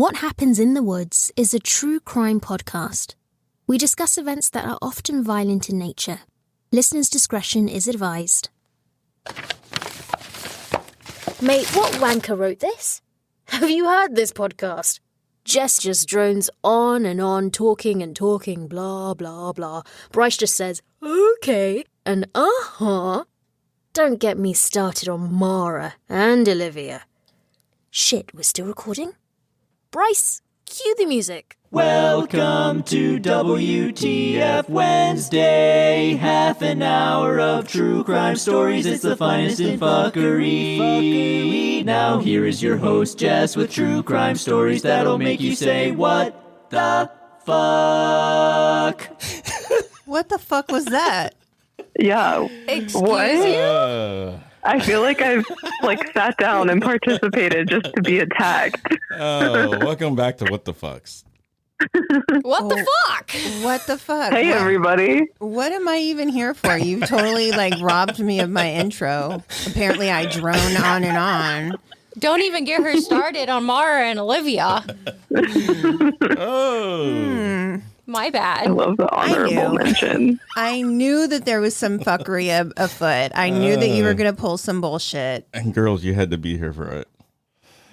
What Happens in the Woods is a true crime podcast. We discuss events that are often violent in nature. Listeners' discretion is advised. Mate, what wanker wrote this? Have you heard this podcast? Jess just drones on and on, talking and talking, blah, blah, blah. Bryce just says, okay, and uh-huh. Don't get me started on Mara and Olivia. Shit, we're still recording? Bryce, cue the music. Welcome to WTF Wednesday, half an hour of true crime stories. It's the finest in fuckery. Now here is your host, Jess, with true crime stories that'll make you say, what the fuck? What the fuck was that? Yeah. Excuse what? you? I feel like I've sat down and participated just to be attacked. Welcome back to What the Fucks. What the fuck? What the fuck? Hey, everybody. What am I even here for? You totally robbed me of my intro. Apparently I drone on and on. Don't even get her started on Mara and Olivia. My I bad. love the honorable mention. I knew that there was some fuckery afoot. I knew that you were going to pull some bullshit. And girls, you had to be here for it.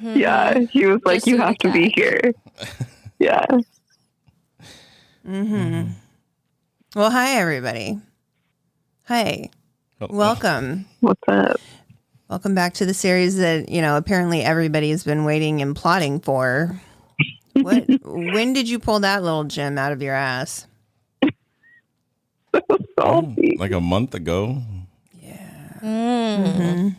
Yeah, he was like, Just you so have to that. be here. Yeah. Mm-hmm. Well, hi, everybody. Hi. Welcome. What's up? Welcome back to the series that, apparently everybody has been waiting and plotting for. When did you pull that little gem out of your ass? Salty. Like a month ago. Yeah. Mm-hmm.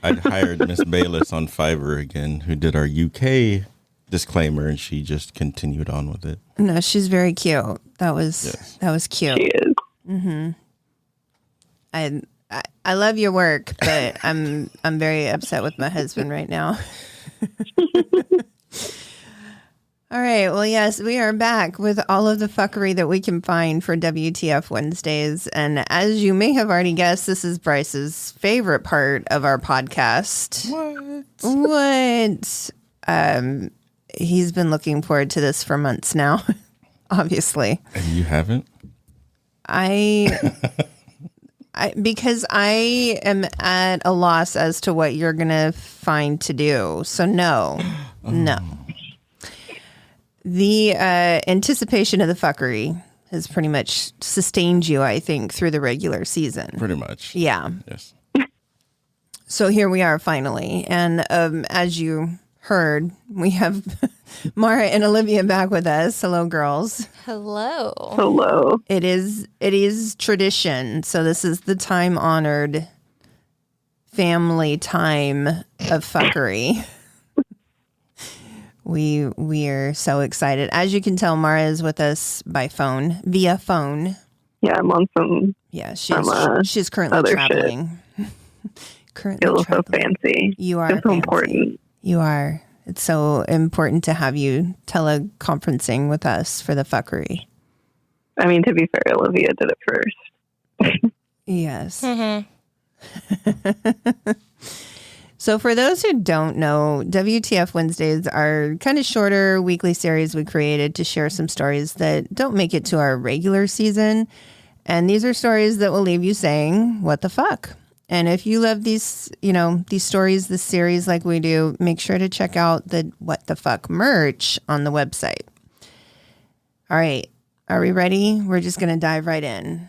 I'd hired Miss Bayless on Fiverr again, who did our UK disclaimer, and she just continued on with it. No, she's very cute. That was cute. She is. Mm-hmm. I love your work, but I'm very upset with my husband right now. All right. Well, yes, we are back with all of the fuckery that we can find for WTF Wednesdays. And as you may have already guessed, this is Bryce's favorite part of our podcast. What? He's been looking forward to this for months now, obviously. And you haven't? Because I am at a loss as to what you're going to find to do. So no. The anticipation of the fuckery has pretty much sustained you, I think, through the regular season. Pretty much. Yeah. Yes. So here we are finally. And as you heard, we have Mara and Olivia back with us. Hello, girls. Hello. Hello. It is tradition. So this is the time-honored family time of fuckery. We are so excited. As you can tell, Mara is with us via phone. Yeah, I'm on some. Yeah, she's currently other traveling. Currently Feels so traveling. fancy. You are It's so fancy. important. You are. It's so important to have you teleconferencing with us for the fuckery. I mean, to be fair, Olivia did it first. Yes. Mm-hmm. So for those who don't know, WTF Wednesdays are kind of shorter weekly series we created to share some stories that don't make it to our regular season. And these are stories that will leave you saying, what the fuck? And if you love these stories, this series like we do, make sure to check out the What the Fuck merch on the website. All right. Are we ready? We're just going to dive right in.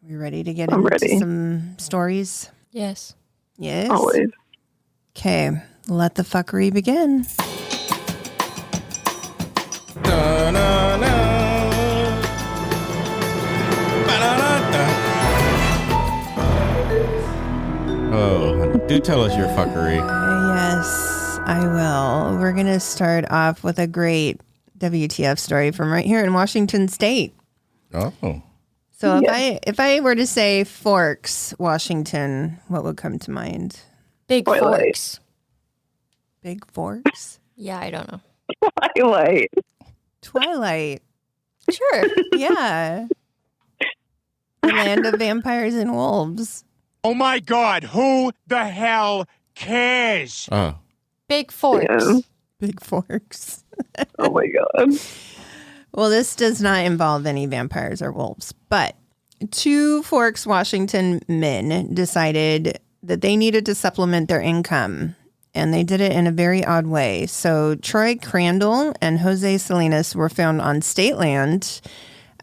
Are we ready to get into some stories? Yes. Yes. Always. Okay, let the fuckery begin. Oh, do tell us your fuckery. Yes, I will. We're going to start off with a great WTF story from right here in Washington State. Oh. So if I were to say Forks, Washington, what would come to mind? Big Twilight. Forks. Big Forks? Yeah, I don't know. Twilight. Twilight. Sure. Yeah. The land of vampires and wolves. Oh my God, who the hell cares? Oh. Big Forks. Yeah. Big Forks. Oh my God. Well, this does not involve any vampires or wolves, but 2 Forks, Washington men decided that they needed to supplement their income, and they did it in a very odd way. So Troy Crandall and Jose Salinas were found on state land,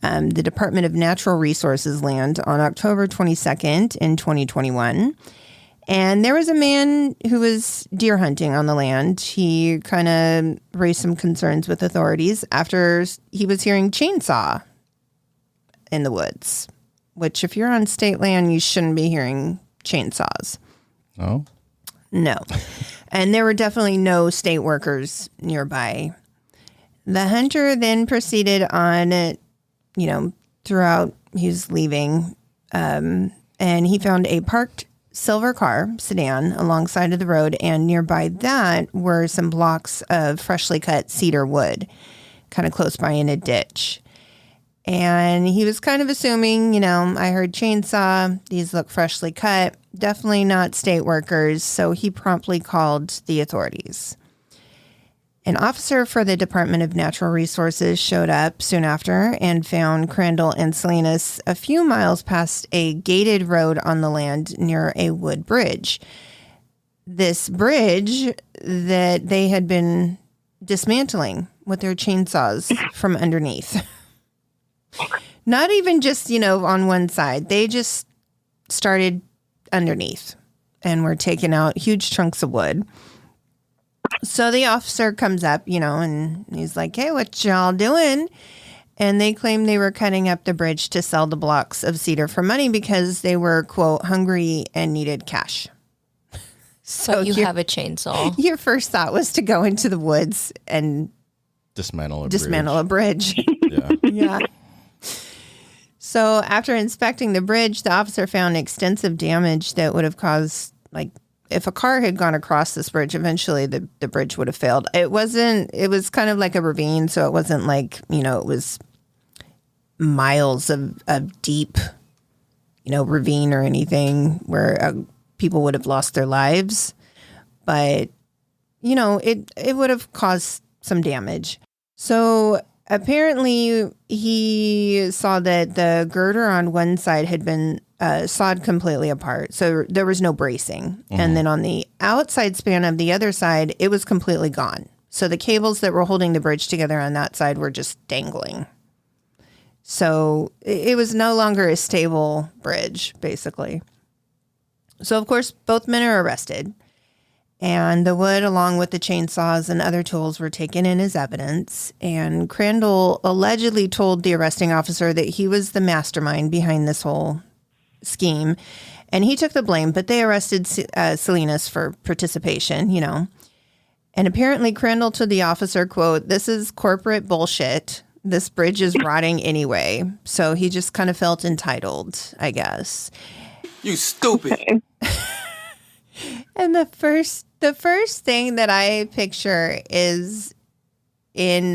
the Department of Natural Resources land, on October 22nd in 2021. And there was a man who was deer hunting on the land. He kind of raised some concerns with authorities after he was hearing chainsaw in the woods, which if you're on state land, you shouldn't be hearing chainsaws. Oh? No. And there were definitely no state workers nearby. The hunter then proceeded on, throughout, he was leaving, and he found a parked silver car sedan alongside of the road, and nearby that were some blocks of freshly cut cedar wood, kind of close by in a ditch. And he was kind of assuming, I heard chainsaw, these look freshly cut, definitely not state workers, so he promptly called the authorities. An officer for the Department of Natural Resources showed up soon after and found Crandall and Salinas a few miles past a gated road on the land near a wood bridge. This bridge that they had been dismantling with their chainsaws from underneath. Not even just, on one side. They just started underneath and were taking out huge chunks of wood. So the officer comes up, and he's like, hey, what y'all doing? And they claim they were cutting up the bridge to sell the blocks of cedar for money because they were, quote, hungry and needed cash. So you have a chainsaw. Your first thought was to go into the woods and dismantle a bridge. Yeah. Yeah. So after inspecting the bridge, the officer found extensive damage that would have caused, if a car had gone across this bridge, eventually the bridge would have failed. It was kind of like a ravine, so it wasn't it was miles of deep, ravine or anything where people would have lost their lives. But, it would have caused some damage. So apparently he saw that the girder on one side had been sawed completely apart. So there was no bracing. Mm-hmm. And then on the outside span of the other side, it was completely gone. So the cables that were holding the bridge together on that side were just dangling. So it was no longer a stable bridge, basically. So, of course, both men are arrested. And the wood, along with the chainsaws and other tools, were taken in as evidence. And Crandall allegedly told the arresting officer that he was the mastermind behind this whole scheme. And he took the blame, but they arrested Salinas for participation, And apparently Crandall told the officer, quote, this is corporate bullshit. This bridge is rotting anyway. So he just kind of felt entitled, I guess. You stupid. Okay. And the first thing that I picture is in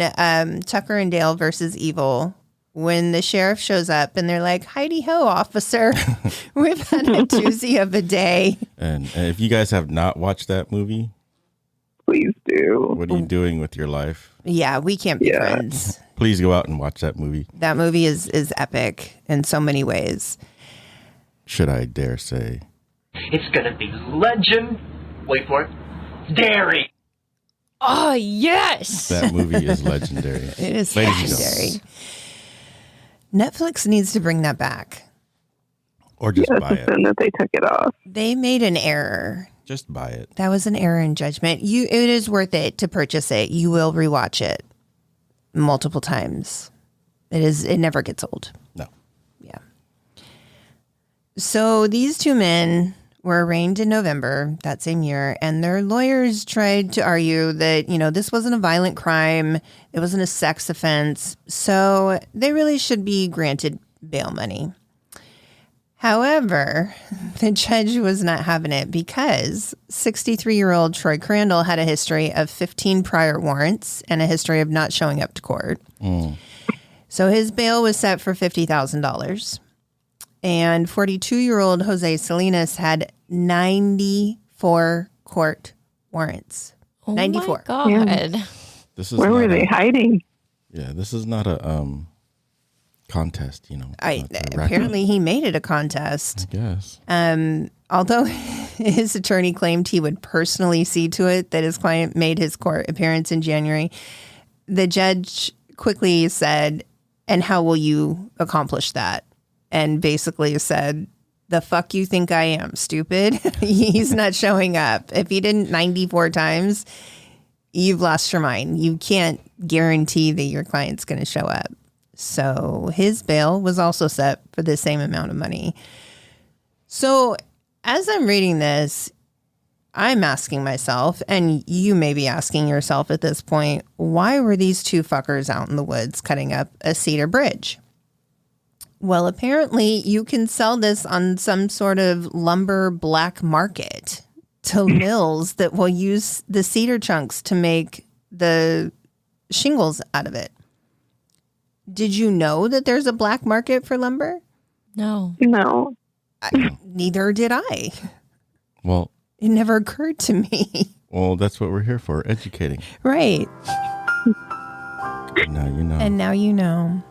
Tucker and Dale versus Evil, when the sheriff shows up and they're like, "Heidi ho, officer, we've had a doozy of a day." And if you guys have not watched that movie, Please do. what are you doing with your life? Yeah, we can't be friends. Please go out and watch that movie. That movie is epic in so many ways. Should I dare say? It's gonna be legend. Wait for it. Dairy. Oh, yes. That movie is legendary. It is Ladies and legendary. Netflix needs to bring that back. Or just buy It's a sin it. that they took it off. They made an error. Just buy it. That was an error in judgment. It is worth it to purchase it. You will rewatch it multiple times. It never gets old. No. Yeah. So these two men were arraigned in November that same year, and their lawyers tried to argue that, this wasn't a violent crime. It wasn't a sex offense. So they really should be granted bail money. However, the judge was not having it because 63-year-old Troy Crandall had a history of 15 prior warrants and a history of not showing up to court. So his bail was set for $50,000. And 42-year-old Jose Salinas had 94 court warrants. Oh 94. my God. This is Where were they hiding? Yeah, this is not a contest, you know. Apparently he made it a contest. I guess. Although his attorney claimed he would personally see to it that his client made his court appearance in January, the judge quickly said, "And how will you accomplish that?" And basically said, "The fuck you think I am, stupid?" He's not showing up. If he didn't 94 times, you've lost your mind. You can't guarantee that your client's going to show up. So his bail was also set for the same amount of money. So as I'm reading this, I'm asking myself, and you may be asking yourself at this point, why were these two fuckers out in the woods cutting up a cedar bridge? Well, apparently you can sell this on some sort of lumber black market to mills that will use the cedar chunks to make the shingles out of it. Did you know that there's a black market for lumber? No. No. Neither did I. Well, it never occurred to me. Well, that's what we're here for, educating. Right. Now you know. And now you know.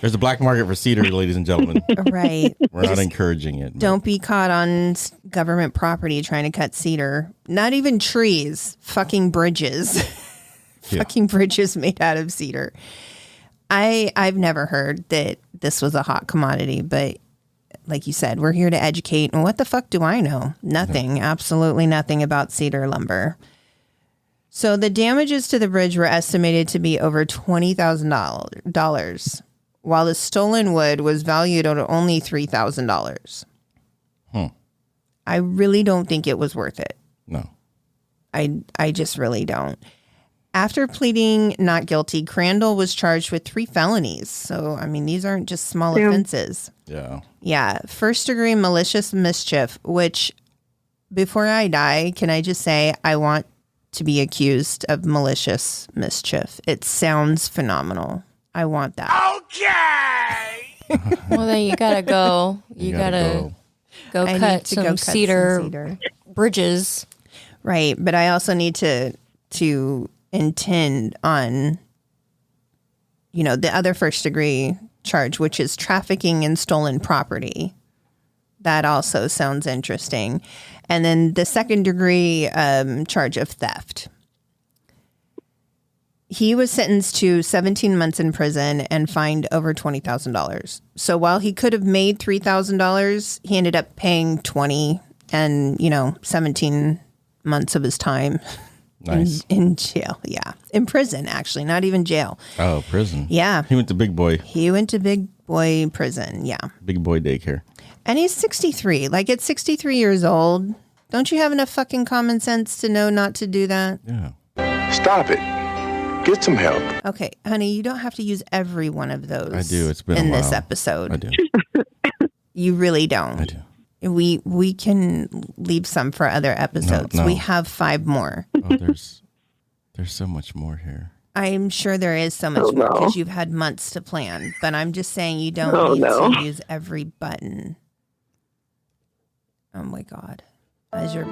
There's a black market for cedar, ladies and gentlemen. Right. We're not encouraging it. Don't be caught on government property trying to cut cedar. Not even trees, fucking bridges. Yeah. Fucking bridges made out of cedar. I've never heard that this was a hot commodity, but like you said, we're here to educate. And what the fuck do I know? Nothing, absolutely nothing about cedar lumber. So the damages to the bridge were estimated to be over $20,000, while the stolen wood was valued at only $3,000. I really don't think it was worth it. No. I just really don't. After pleading not guilty, Crandall was charged with 3 felonies. So, I mean, these aren't just small offenses. Yeah. Yeah. First degree malicious mischief, which before I die, can I just say I want to be accused of malicious mischief? It sounds phenomenal. I want that. Okay. Well, then you gotta go. You gotta go cut some cedar bridges. Right. But I also need to intend on, you know, the other first degree charge, which is trafficking in stolen property. That also sounds interesting. And then the second degree charge of theft. He was sentenced to 17 months in prison and fined over $20,000. So while he could have made $3,000, he ended up paying $20,000 and, 17 months of his time. Nice. In jail, yeah. In prison, actually, not even jail. Oh, prison. Yeah. He went to big boy. He went to big boy prison, yeah. Big boy daycare. And he's 63. Like, at 63 years old, don't you have enough fucking common sense to know not to do that? Yeah. Stop it. Get some help. Okay, honey, you don't have to use every one of those. I do. It's been in a while. this episode. I do. You really don't. I do. We can leave some for other episodes. No. We have 5 more. Oh, there's so much more here. I'm sure there is so much more because you've had months to plan. But I'm just saying you don't need to use every button. Oh my God. As your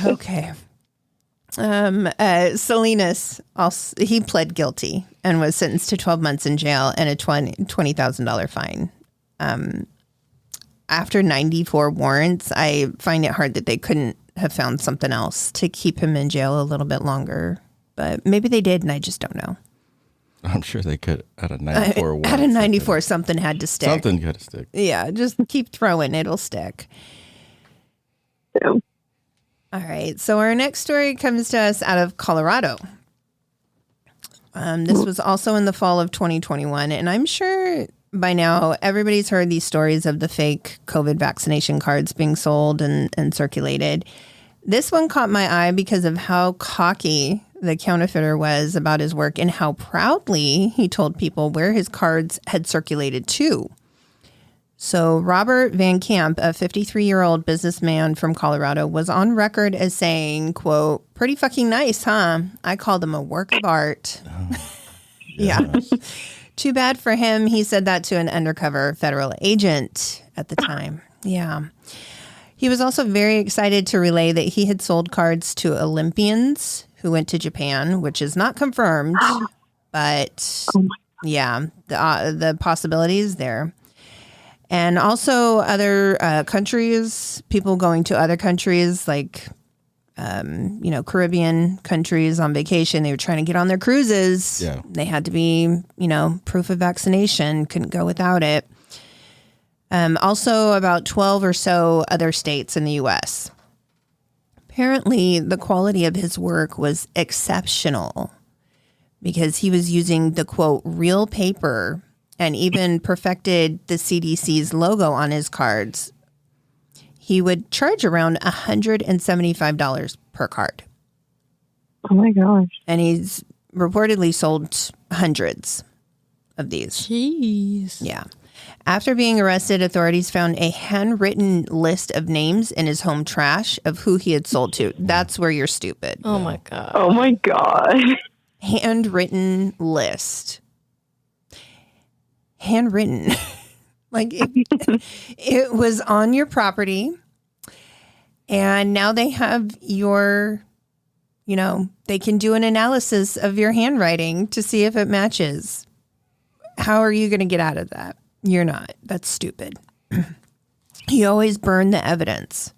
okay. Salinas also, he pled guilty and was sentenced to 12 months in jail and a $20,000 fine. After 94 warrants, I find it hard that they couldn't have found something else to keep him in jail a little bit longer. But maybe they did, and I just don't know. I'm sure they could out of 94 warrants. Out of 94, something had to stick. Something got to stick. Yeah, just keep throwing. It'll stick. Yeah. All right. So our next story comes to us out of Colorado. This was also in the fall of 2021. And I'm sure by now everybody's heard these stories of the fake COVID vaccination cards being sold and circulated. This one caught my eye because of how cocky the counterfeiter was about his work and how proudly he told people where his cards had circulated to. So Robert Van Camp, a 53-year-old businessman from Colorado, was on record as saying, quote, "Pretty fucking nice, huh? I call them a work of art." Yeah. Too bad for him. He said that to an undercover federal agent at the time. Yeah. He was also very excited to relay that he had sold cards to Olympians who went to Japan, which is not confirmed, but yeah, the possibilities there. And also other countries, people going to other countries like, Caribbean countries on vacation. They were trying to get on their cruises. Yeah. They had to be, proof of vaccination, couldn't go without it. Also about 12 or so other states in the U.S. Apparently, the quality of his work was exceptional because he was using the, quote, real paper and even perfected the CDC's logo on his cards. He would charge around $175 per card. Oh, my gosh. And he's reportedly sold hundreds of these. Jeez. Yeah. After being arrested, authorities found a handwritten list of names in his home trash of who he had sold to. That's where you're stupid. Oh, my God. Oh, my God. Handwritten list. Handwritten. Like it was on your property. And now they have your, they can do an analysis of your handwriting to see if it matches. How are you going to get out of that? You're not. That's stupid. You always burn the evidence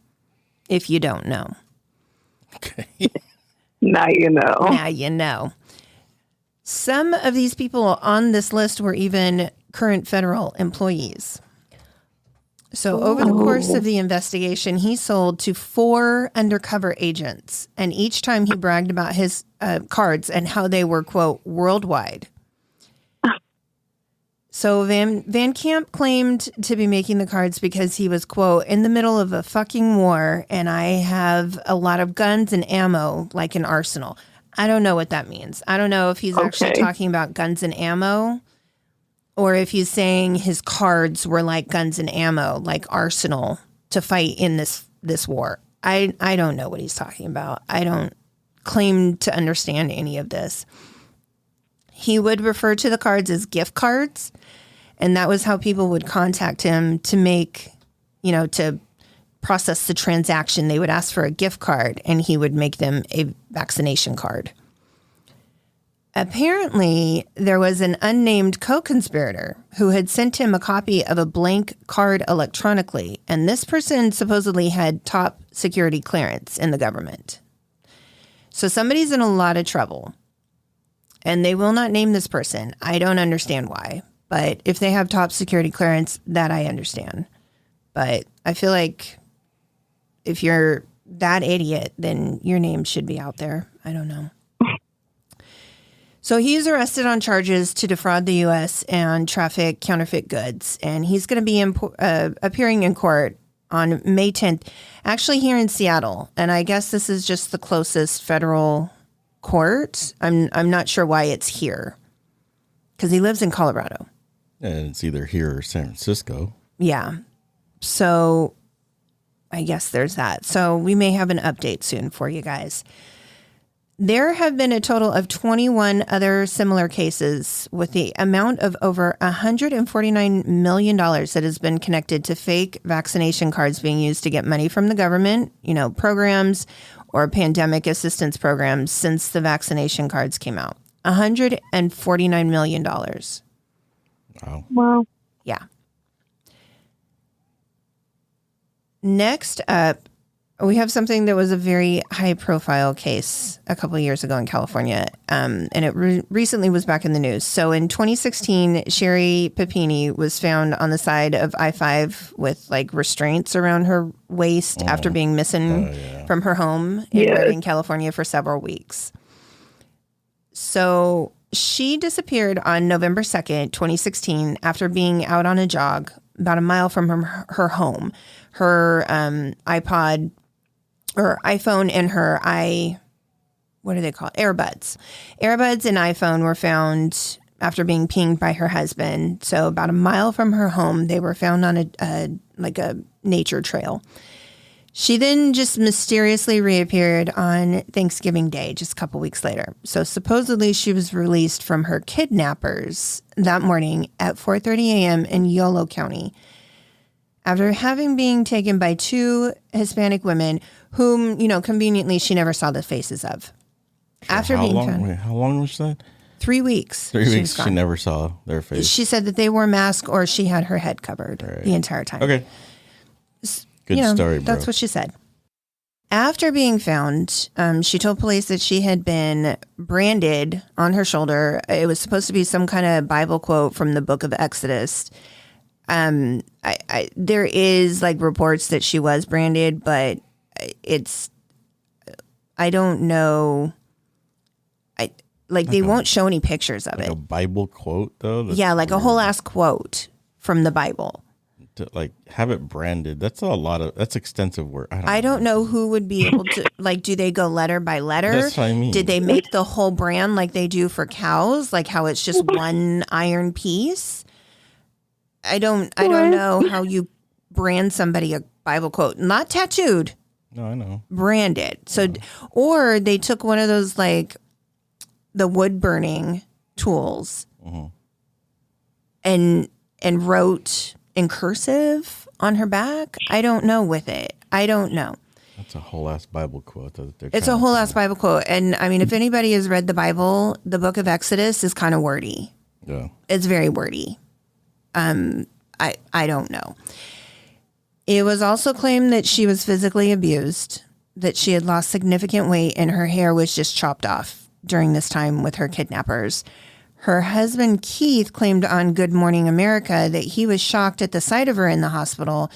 if you don't know. Okay. Now you know. Now you know. Some of these people on this list were even current federal employees. So over the course of the investigation, he sold to 4 undercover agents. And each time he bragged about his cards and how they were, quote, worldwide. So Van Camp claimed to be making the cards because he was, quote, in the middle of a fucking war and I have a lot of guns and ammo like an arsenal. I don't know what that means. I don't know if he's actually talking about guns and ammo or if he's saying his cards were like guns and ammo, like arsenal to fight in this war. I don't know what he's talking about. I don't claim to understand any of this. He would refer to the cards as gift cards, and that was how people would contact him to make, to process the transaction. They would ask for a gift card, and he would make them a vaccination card. Apparently, there was an unnamed co-conspirator who had sent him a copy of a blank card electronically, and this person supposedly had top security clearance in the government. So somebody's in a lot of trouble. And they will not name this person. I don't understand why. But if they have top security clearance, that I understand. But I feel like if you're that idiot, then your name should be out there. I don't know. So he's arrested on charges to defraud the U.S. and traffic counterfeit goods. And he's going to be appearing in court on May 10th, actually here in Seattle. And I guess this is just the closest federal court. I'm not sure why it's here because he lives in Colorado. And it's either here or San Francisco. Yeah. So I guess there's that. So we may have an update soon for you guys. There have been a total of 21 other similar cases with the amount of over $149 million that has been connected to fake vaccination cards being used to get money from the government, programs or pandemic assistance programs since the vaccination cards came out. $149 million. Wow. Yeah. Next up, we have something that was a very high-profile case a couple of years ago in California, and it recently was back in the news. So in 2016, Sherry Papini was found on the side of I-5 with restraints around her waist after being missing from her home in Redding, California for several weeks. So she disappeared on November 2nd, 2016, after being out on a jog about a mile from her home. Her iPod or iPhone and her what are they called? Earbuds. Earbuds and iPhone were found after being pinged by her husband. So about a mile from her home, they were found on a nature trail. She then just mysteriously reappeared on Thanksgiving Day, just a couple weeks later. So supposedly she was released from her kidnappers that morning at 4:30 a.m. in Yolo County. after having been taken by 2 Hispanic women whom, conveniently she never saw the faces of. After being found. Wait, how long was that? 3 weeks. 3 weeks. She never saw their face. She said that they wore masks or she had her head covered the entire time. Okay. Good story, bro. That's what she said. After being found, she told police that she had been branded on her shoulder. It was supposed to be some kind of Bible quote from the book of Exodus. There is reports that she was branded, but I don't know. They won't show any pictures of it. A Bible quote though? Yeah, a whole ass quote from the Bible. To have it branded, that's extensive work. I don't know who would be able to do they go letter by letter? That's what I mean. Did they make the whole brand like they do for cows, how it's just one iron piece? I don't know how you brand somebody a Bible quote, not tattooed. No, I know. Branded. So or they took one of those the wood burning tools and wrote in cursive on her back. I don't know with it. I don't know. That's a whole ass Bible quote. It's a whole ass Bible quote. And I mean, if anybody has read the Bible, the book of Exodus is kind of wordy. Yeah. It's very wordy. I don't know. It was also claimed that she was physically abused, that she had lost significant weight and her hair was just chopped off during this time with her kidnappers. Her husband, Keith, claimed on Good Morning America that he was shocked at the sight of her in the hospital.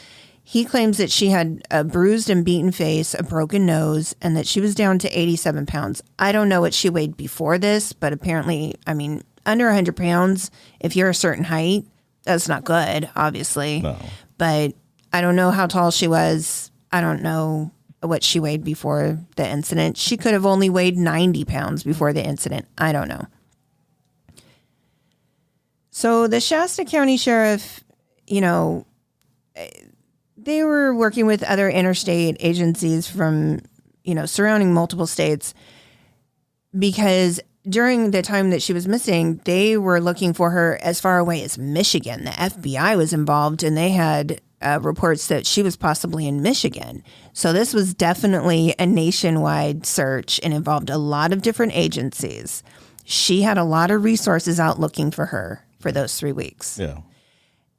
He claims that she had a bruised and beaten face, a broken nose, and that she was down to 87 pounds. I don't know what she weighed before this, but apparently, under 100 pounds, if you're a certain height, that's not good, obviously. No. But I don't know how tall she was. I don't know what she weighed before the incident. She could have only weighed 90 pounds before the incident. I don't know. So the Shasta County Sheriff, they were working with other interstate agencies from, surrounding multiple states because during the time that she was missing, they were looking for her as far away as Michigan. The FBI was involved and they had reports that she was possibly in Michigan. So this was definitely a nationwide search and involved a lot of different agencies. She had a lot of resources out looking for her for those 3 weeks. Yeah.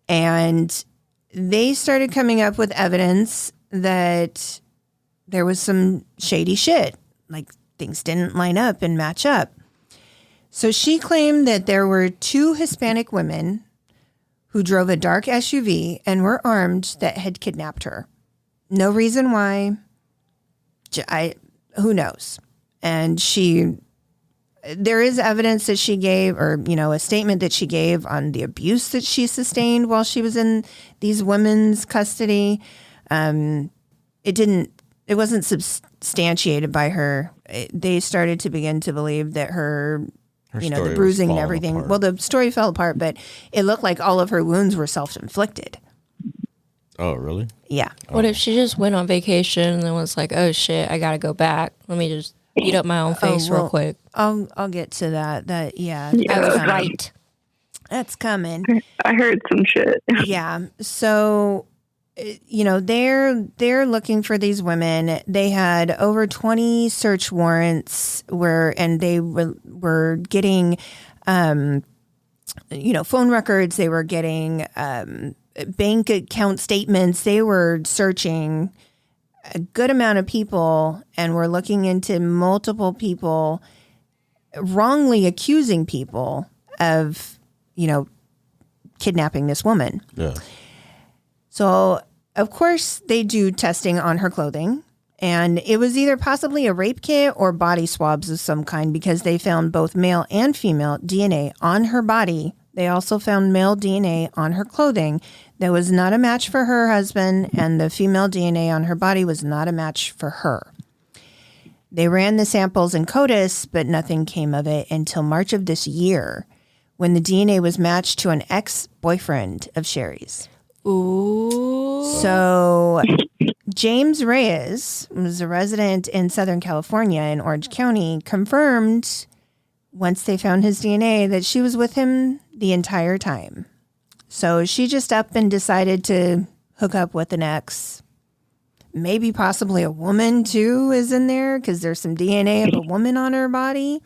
And they started coming up with evidence that there was some shady shit. Things didn't line up and match up. So she claimed that there were 2 Hispanic women who drove a dark SUV and were armed that had kidnapped her. No reason why. Who knows? And there is evidence that she gave, or, a statement that she gave on the abuse that she sustained while she was in these women's custody. It wasn't substantiated by her. They started to begin to believe that her the bruising and everything. Apart. Well, the story fell apart, but it looked like all of her wounds were self-inflicted. Oh, really? Yeah. What if she just went on vacation and then was like, oh shit, I gotta go back. Let me just beat up my own face real quick. I'll get to that. Yeah. I was right. That's coming. I heard some shit. Yeah. So, they're looking for these women. They had over 20 search warrants and they were getting, phone records. They were getting bank account statements. They were searching a good amount of people and were looking into multiple people, wrongly accusing people of, kidnapping this woman. Yeah. So, of course, they do testing on her clothing, and it was either possibly a rape kit or body swabs of some kind because they found both male and female DNA on her body. They also found male DNA on her clothing. That was not a match for her husband, and the female DNA on her body was not a match for her. They ran the samples in CODIS, but nothing came of it until March of this year when the DNA was matched to an ex-boyfriend of Sherry's. Ooh. So James Reyes was a resident in Southern California in Orange County, confirmed once they found his DNA that she was with him the entire time. So she just up and decided to hook up with an ex. Maybe possibly a woman too is in there because there's some DNA of a woman on her body.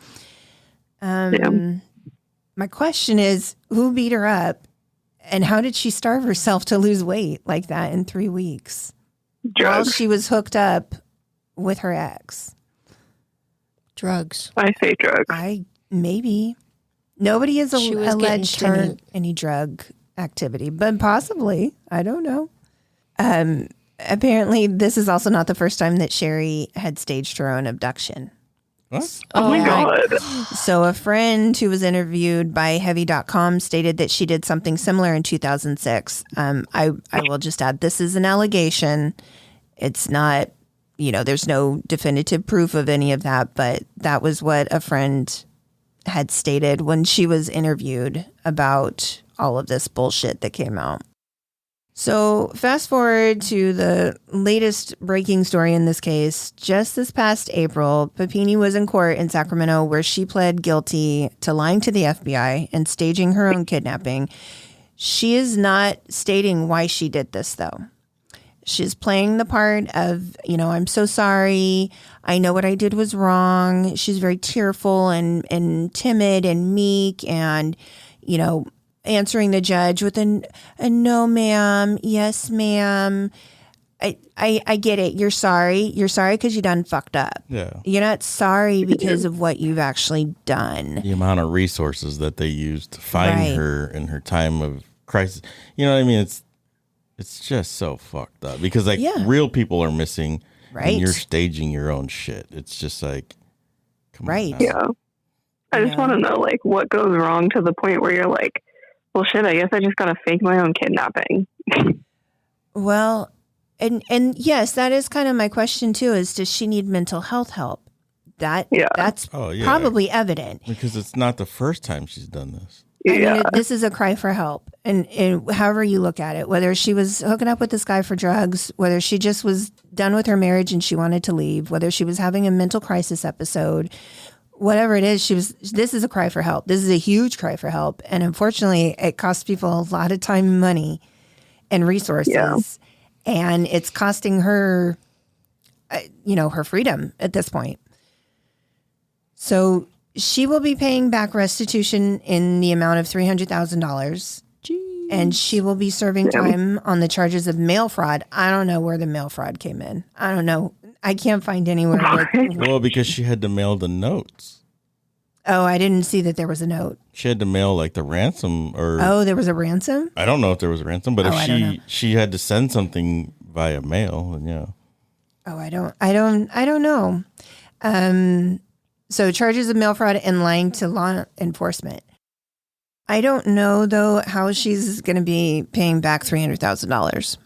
My question is, who beat her up and how did she starve herself to lose weight like that in 3 weeks? Drugs. While she was hooked up with her ex. Drugs. I say drugs. Maybe. Nobody has alleged any drug activity, but possibly. I don't know. Apparently, this is also not the first time that Sherry had staged her own abduction. What? Oh my God. So a friend who was interviewed by Heavy.com stated that she did something similar in 2006. I will just add, this is an allegation. It's not, there's no definitive proof of any of that, but that was what a friend had stated when she was interviewed about all of this bullshit that came out. So fast forward to the latest breaking story in this case. Just this past April, Papini was in court in Sacramento where she pled guilty to lying to the FBI and staging her own kidnapping. She is not stating why she did this, though. She's playing the part of, I'm so sorry. I know what I did was wrong. She's very tearful and timid and meek and, answering the judge with a no, ma'am. Yes, ma'am. I get it. You're sorry. You're sorry because you done fucked up. Yeah. You're not sorry because of what you've actually done. The amount of resources that they used to find her in her time of crisis. You know what I mean? It's just so fucked up because real people are missing and you're staging your own shit. It's just like, come on now. Yeah. I just want to know what goes wrong to the point where you're like, well, shit, I guess I just got to fake my own kidnapping. Well, and yes, that is kind of my question too, is does she need mental health help? That's probably evident. Because it's not the first time she's done this. I mean, this is a cry for help. And however you look at it, whether she was hooking up with this guy for drugs, whether she just was done with her marriage and she wanted to leave, whether she was having a mental crisis episode, whatever it is, this is a cry for help. This is a huge cry for help. And unfortunately, it costs people a lot of time and money and resources. Yeah. And it's costing her, her freedom at this point. So she will be paying back restitution in the amount of $300,000. And she will be serving time on the charges of mail fraud. I don't know where the mail fraud came in. I don't know. I can't find anywhere. Well, because she had to mail the notes. Oh, I didn't see that there was a note. She had to mail the ransom or. Oh, there was a ransom? I don't know if there was a ransom, but if she had to send something via mail, then yeah. Oh, I don't know. So charges of mail fraud and lying to law enforcement. I don't know though how she's going to be paying back $300,000.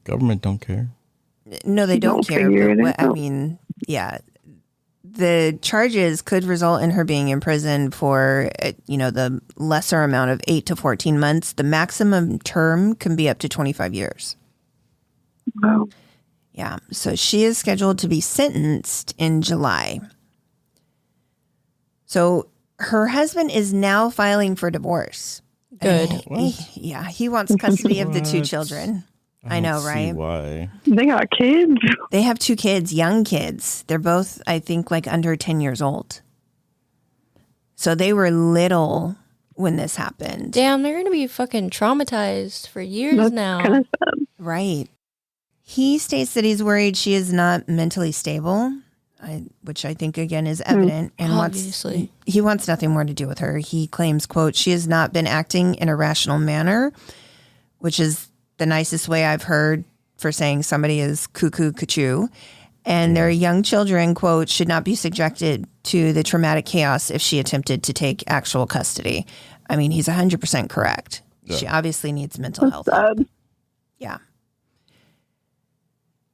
Government don't care. No, they don't care. But the charges could result in her being imprisoned for, the lesser amount of 8 to 14 months. The maximum term can be up to 25 years. Wow. Yeah. So she is scheduled to be sentenced in July. So her husband is now filing for divorce. Good. He wants custody of the 2 children. I know, right? Why? They got kids? They have 2 kids, young kids. They're both, I think, under 10 years old. So they were little when this happened. Damn, they're going to be fucking traumatized for years now. Kind of sad. Right. He states that he's worried she is not mentally stable, which I think, again, is evident. And obviously. He wants nothing more to do with her. He claims, quote, she has not been acting in a rational manner, which is the nicest way I've heard for saying somebody is cuckoo cuckoo. And their young children, quote, should not be subjected to the traumatic chaos if she attempted to take actual custody. I mean, he's 100% correct. Yeah. She obviously needs mental health help. Yeah.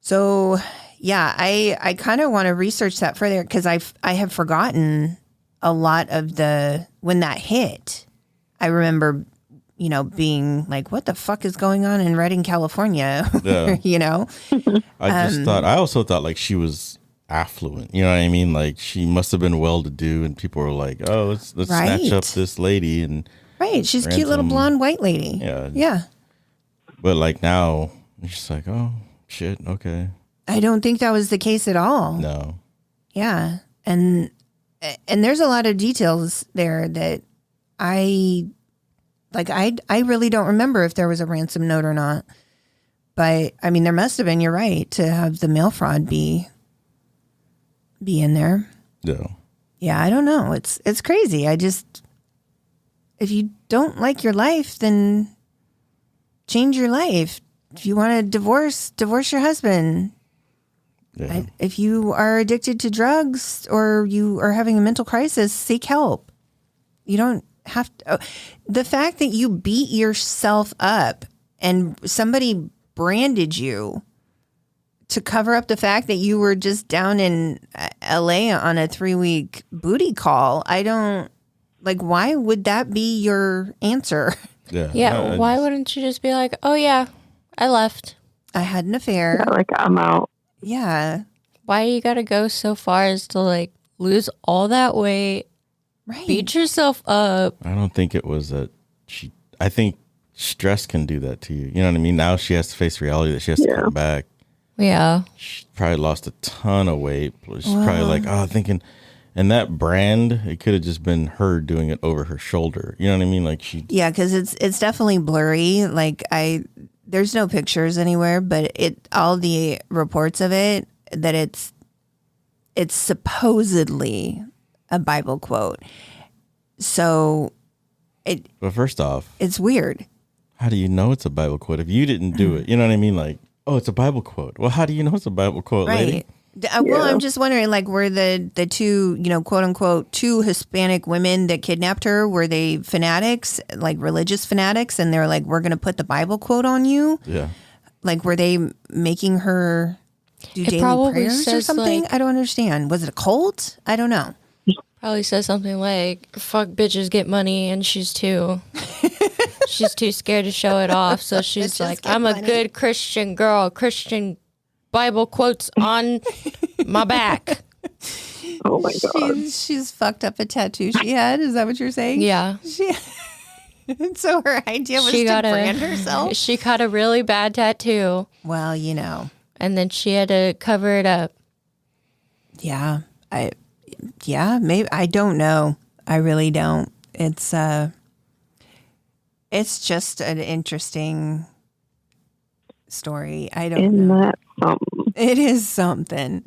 So, yeah, I kind of want to research that further because I have forgotten a lot of when that hit. I remember being like, what the fuck is going on in Redding, California? Yeah. I also thought she was affluent. You know what I mean? She must have been well-to-do and people were like, oh, let's snatch up this lady. And she's a cute little blonde white lady. Yeah. Yeah. But like now, it's just like, oh, shit, okay. I don't think that was the case at all. No. Yeah. And there's a lot of details there that I really don't remember if there was a ransom note or not. But I mean, there must have been, you're right, to have the mail fraud be in there. Yeah. Yeah, I don't know. It's crazy. If you don't like your life, then change your life. If you want to divorce your husband. Yeah. If you are addicted to drugs or you are having a mental crisis, seek help. You don't have to. The fact that you beat yourself up and somebody branded you to cover up the fact that you were just down in LA on a 3-week booty call, why would that be your answer? Yeah. Why wouldn't you just be like, oh, yeah, I left. I had an affair. Yeah, I'm out. Yeah. Why you got to go so far as to lose all that weight, right? Beat yourself up. I don't think it was I think stress can do that to you. You know what I mean? Now she has to face reality that she has to come back. Yeah. She probably lost a ton of weight. She's probably thinking, and that brand, it could have just been her doing it over her shoulder. You know what I mean? Yeah, because it's definitely blurry. There's no pictures anywhere, but all the reports of it, that it's supposedly a Bible quote. So But first off, it's weird. How do you know it's a Bible quote if you didn't do it? You know what I mean? Oh, it's a Bible quote. Well, how do you know it's a Bible quote, lady? Well, I'm just wondering, were the two, quote unquote, two Hispanic women that kidnapped her, were they fanatics, religious fanatics? And they're like, we're going to put the Bible quote on you. Yeah. Were they making her do daily prayers or something? I don't understand. Was it a cult? I don't know. Probably says something like, fuck bitches get money, and she's too scared to show it off. So she's like, I'm a good Christian girl, Christian Bible quotes on my back. Oh my God. She's fucked up a tattoo she had. Is that what you're saying? Yeah. So her idea was to brand herself? She got a really bad tattoo. Well, And then she had to cover it up. Yeah. Maybe. I don't know. I really don't. It's just an interesting story. I don't know. That something? It is something.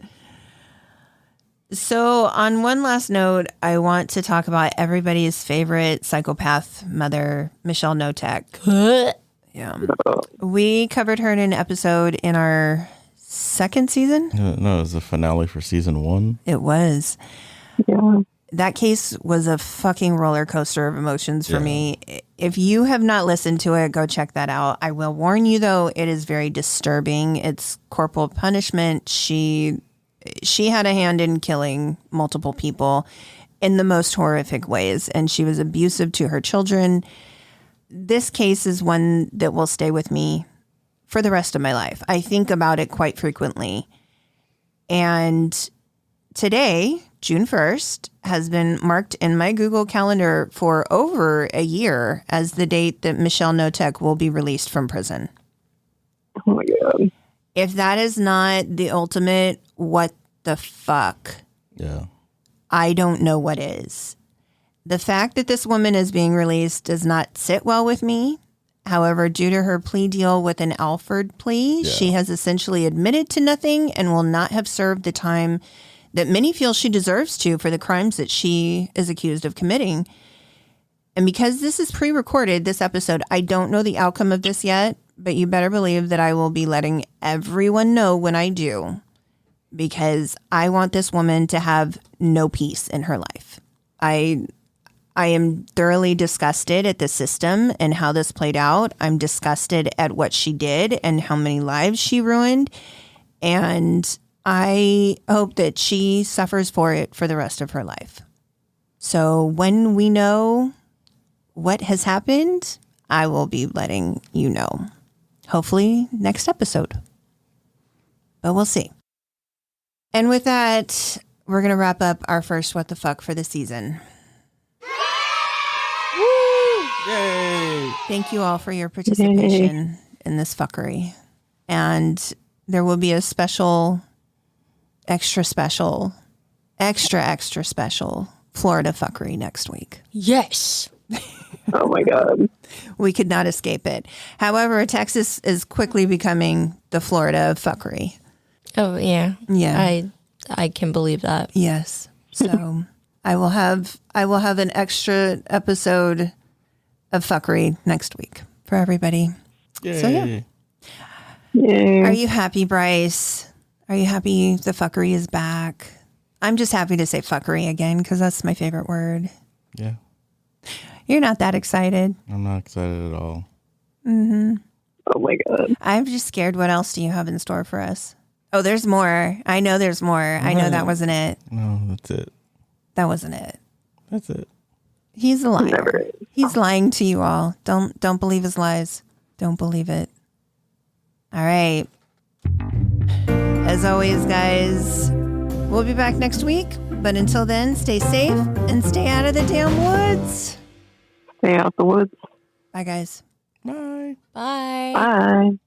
So on one last note, I want to talk about everybody's favorite psychopath mother, Michelle Notek. Yeah. We covered her in an episode in our second season. No, it was the finale for season 1. It was. Yeah. That case was a fucking roller coaster of emotions for me. If you have not listened to it, go check that out. I will warn you, though, it is very disturbing. It's corporal punishment. She had a hand in killing multiple people in the most horrific ways, and she was abusive to her children. This case is one that will stay with me for the rest of my life. I think about it quite frequently. And today, June 1st, has been marked in my Google Calendar for over a year as the date that Michelle Notek will be released from prison. Oh my God. If that is not the ultimate, what the fuck? Yeah. I don't know what is. The fact that this woman is being released does not sit well with me. However, due to her plea deal with an Alford plea, she has essentially admitted to nothing and will not have served the time that many feel she deserves to for the crimes that she is accused of committing. And because this is pre-recorded, this episode, I don't know the outcome of this yet, but you better believe that I will be letting everyone know when I do, because I want this woman to have no peace in her life. I am thoroughly disgusted at the system and how this played out. I'm disgusted at what she did and how many lives she ruined. And I hope that she suffers for it for the rest of her life. So when we know what has happened, I will be letting you know. Hopefully next episode. But we'll see. And with that, we're going to wrap up our first What the Fuck for the season. Yay! Thank you all for your participation. in this fuckery. And there will be a special, extra special Florida Fuckery next week. Yes. Oh my God. We could not escape it. However, Texas is quickly becoming the Florida Fuckery. Oh, yeah. Yeah. I can believe that. Yes. So I will have an extra episode of Fuckery next week for everybody. Yay. So yeah. Yay. Are you happy, Bryce? Are you happy the fuckery is back? I'm just happy to say fuckery again because that's my favorite word. Yeah. You're not that excited. I'm not excited at all. Mm-hmm. Oh my God. I'm just scared. What else do you have in store for us? Oh, there's more. I know there's more. I know that wasn't it. No, that's it. That wasn't it. That's it. He's a liar. He's lying to you all. Don't believe his lies. Don't believe it. All right. As always, guys, we'll be back next week. But until then, stay safe and stay out of the damn woods. Stay out the woods. Bye, guys. Bye. Bye. Bye.